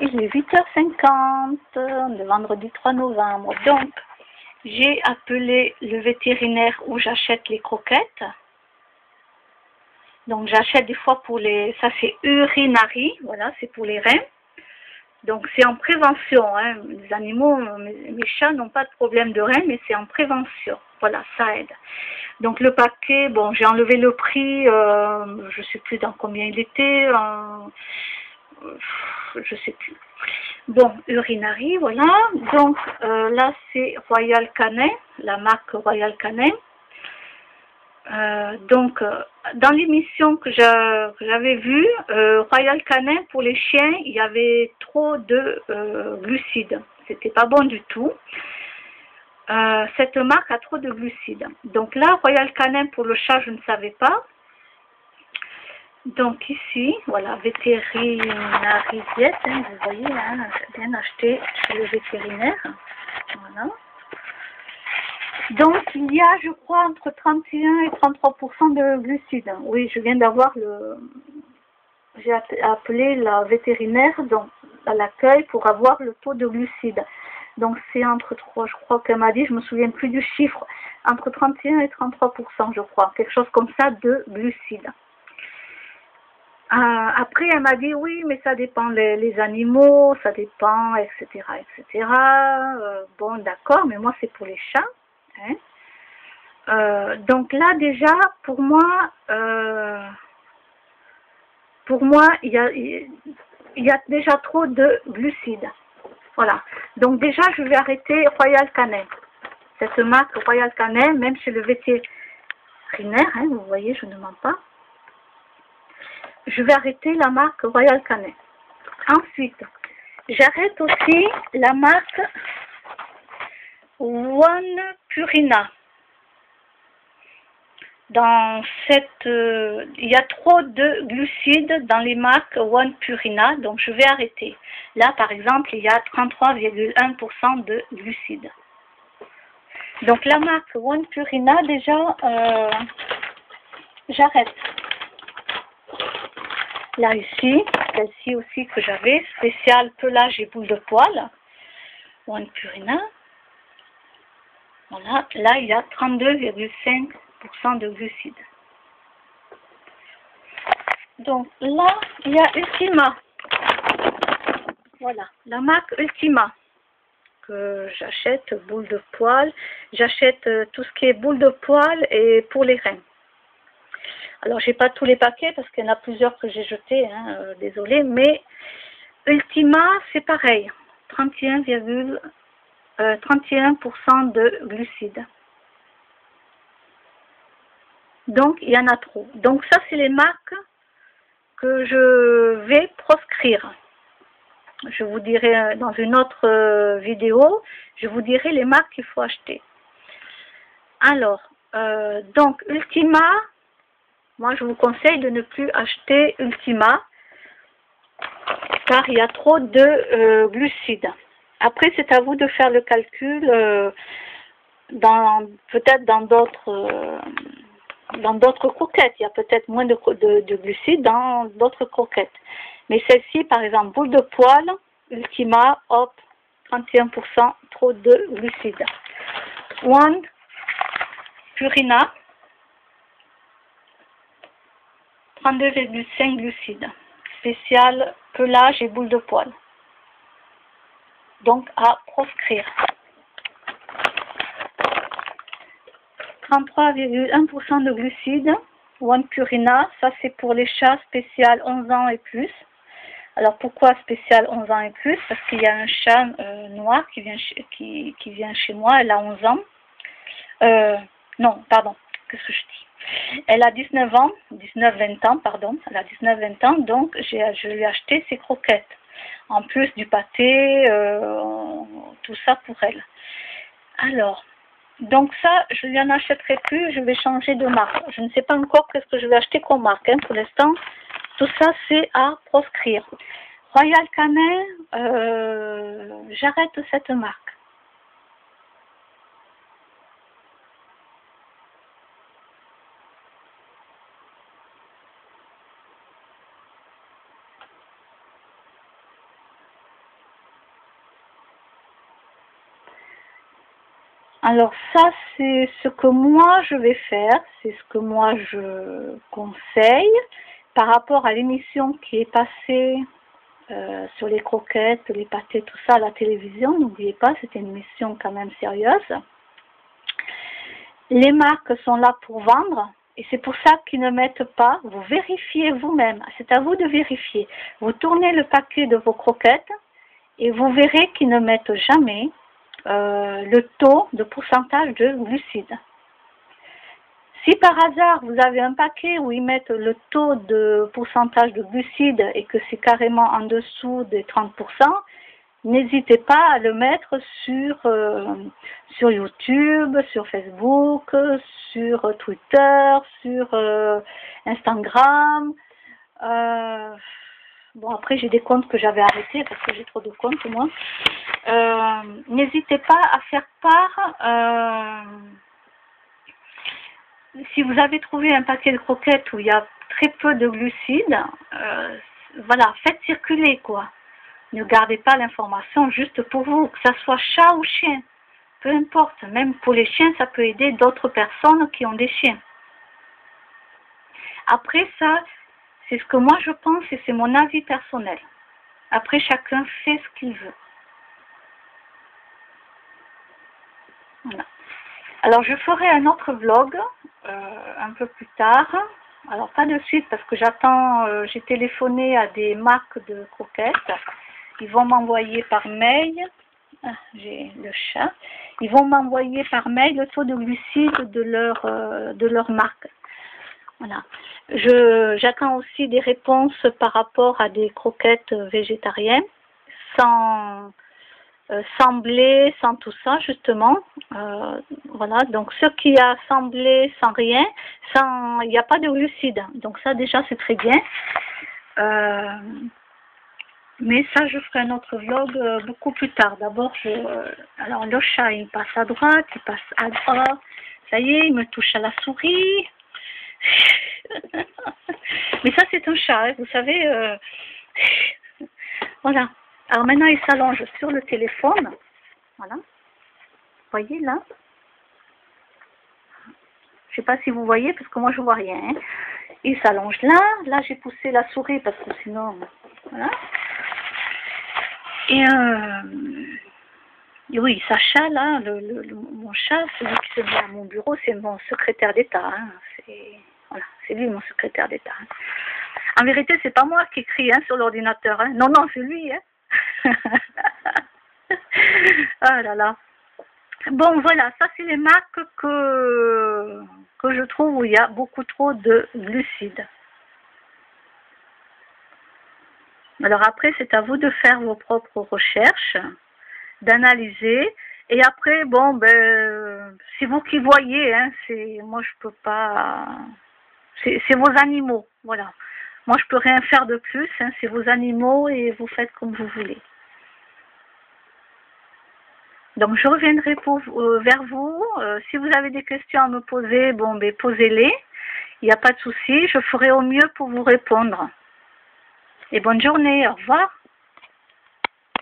Il est 8h50, le vendredi 3 novembre. Donc, j'ai appelé le vétérinaire où j'achète les croquettes. Donc, j'achète des fois pour les... Ça, c'est urinari, voilà, c'est pour les reins. Donc, c'est en prévention. Hein. Les animaux, mes chats n'ont pas de problème de reins, mais c'est en prévention. Voilà, ça aide. Donc, le paquet, bon, j'ai enlevé le prix. Je ne sais plus dans combien il était. Je ne sais plus. Bon, urinari, voilà. Donc, là, c'est Royal Canin, la marque Royal Canin. Dans l'émission que j'avais vue, Royal Canin, pour les chiens, il y avait trop de glucides. C'était pas bon du tout. Cette marque a trop de glucides. Donc là, Royal Canin pour le chat, je ne savais pas. Donc ici, voilà, vétérinaire diète, hein, vous voyez, hein, j'ai bien acheté chez le vétérinaire. Voilà. Donc, il y a, je crois, entre 31 et 33% de glucides. Oui, je viens d'avoir le... J'ai appelé la vétérinaire donc, à l'accueil pour avoir le taux de glucides. Donc, c'est entre 3, je crois qu'elle m'a dit, je me souviens plus du chiffre, entre 31 et 33%, je crois, quelque chose comme ça de glucides. Après, elle m'a dit, oui, mais ça dépend les animaux, ça dépend, etc., etc. Bon, d'accord, mais moi, c'est pour les chats. Hein. Donc là déjà pour moi il y a déjà trop de glucides. Voilà. Donc déjà je vais arrêter Royal Canin. Cette marque Royal Canin, même chez le vétérinaire, hein, vous voyez, je ne mens pas. Je vais arrêter la marque Royal Canin. Ensuite, j'arrête aussi la marque One Purina. Il y a trop de glucides dans les marques One Purina, donc je vais arrêter. Là, par exemple, il y a 33,1% de glucides. Donc la marque One Purina, déjà, j'arrête. Là, ici, celle-ci aussi que j'avais, spécial pelage et boule de poil, One Purina. Voilà, là, il y a 32,5% de glucides. Donc là, il y a Ultima. Voilà, la marque Ultima que j'achète, boule de poil. J'achète tout ce qui est boule de poil et pour les reins. Alors, j'ai pas tous les paquets parce qu'il y en a plusieurs que j'ai jetés, hein, désolé, mais Ultima, c'est pareil, 31% de glucides. Donc, il y en a trop. Donc, ça, c'est les marques que je vais proscrire. Je vous dirai dans une autre vidéo, je vous dirai les marques qu'il faut acheter. Alors, donc, Ultima, moi, je vous conseille de ne plus acheter Ultima, car il y a trop de glucides. Après, c'est à vous de faire le calcul, peut-être dans d'autres croquettes. Il y a peut-être moins de glucides dans d'autres croquettes. Mais celle-ci, par exemple, boule de poil, Ultima, hop, 31%, trop de glucides. One Purina, 32,5 glucides. Spécial pelage et boule de poil. Donc à proscrire. 33,1% de glucides. One Purina, ça c'est pour les chats spécial 11 ans et plus. Alors pourquoi spécial 11 ans et plus? Parce qu'il y a un chat noir qui vient chez moi, elle a 11 ans. Non, pardon, qu'est-ce que je dis? Elle a 19 ans, 19-20 ans, pardon, elle a 19-20 ans, donc je lui ai acheté ses croquettes. En plus du pâté, tout ça pour elle. Alors, donc ça, je ne lui en achèterai plus, je vais changer de marque. Je ne sais pas encore qu'est-ce que je vais acheter comme marque, hein, pour l'instant. Tout ça, c'est à proscrire. Royal Canin, j'arrête cette marque. Alors ça, c'est ce que moi je vais faire, c'est ce que moi je conseille par rapport à l'émission qui est passée sur les croquettes, les pâtés, tout ça à la télévision. N'oubliez pas, c'était une émission quand même sérieuse. Les marques sont là pour vendre et c'est pour ça qu'ils ne mettent pas. Vous vérifiez vous-même, c'est à vous de vérifier. Vous tournez le paquet de vos croquettes et vous verrez qu'ils ne mettent jamais le taux de pourcentage de glucides. Si par hasard vous avez un paquet où ils mettent le taux de pourcentage de glucides et que c'est carrément en dessous des 30%, n'hésitez pas à le mettre sur YouTube, sur Facebook, sur Twitter, sur Instagram. Bon, après, j'ai des comptes que j'avais arrêtés parce que j'ai trop de comptes, moi. N'hésitez pas à faire part. Si vous avez trouvé un paquet de croquettes où il y a très peu de glucides, voilà, faites circuler, quoi. Ne gardez pas l'information juste pour vous, que ça soit chat ou chien. Peu importe, même pour les chiens, ça peut aider d'autres personnes qui ont des chiens. Après ça, c'est ce que moi je pense et c'est mon avis personnel. Après, chacun fait ce qu'il veut. Voilà. Alors, je ferai un autre vlog un peu plus tard. Alors, pas de suite parce que j'attends, j'ai téléphoné à des marques de croquettes. Ils vont m'envoyer par mail, j'ai le chat, ils vont m'envoyer par mail le taux de glucides de leur marque. Voilà. J'attends aussi des réponses par rapport à des croquettes végétariennes, sans blé, sans tout ça, justement. Voilà, donc ce qui a sans blé, sans rien, il n'y a pas de glucides. Donc ça, déjà, c'est très bien. Mais ça, je ferai un autre vlog beaucoup plus tard. D'abord, alors le chat, il passe à droite, il passe à droite. Ça y est, il me touche à la souris. Mais ça, c'est un chat, hein, vous savez. Voilà. Alors maintenant, il s'allonge sur le téléphone. Voilà. Vous voyez là? Je sais pas si vous voyez, parce que moi, je vois rien. Hein. Il s'allonge là. Là, j'ai poussé la souris, parce que sinon... Voilà. Et oui, Sacha, là, mon chat, celui qui se met à mon bureau, c'est mon secrétaire d'État. Hein. Voilà, c'est lui, mon secrétaire d'État. Hein. En vérité, c'est pas moi qui écris hein, sur l'ordinateur. Hein. Non, non, c'est lui. Hein. Ah là là. Bon, voilà, ça, c'est les marques que je trouve où il y a beaucoup trop de glucides. Alors après, c'est à vous de faire vos propres recherches, d'analyser. Et après, bon, ben, c'est vous qui voyez. Hein, moi, je peux pas... C'est vos animaux, voilà. Moi, je peux rien faire de plus. Hein, c'est vos animaux et vous faites comme vous voulez. Donc, je reviendrai vers vous. Si vous avez des questions à me poser, bon, ben, posez-les. Il n'y a pas de souci. Je ferai au mieux pour vous répondre. Et bonne journée. Au revoir.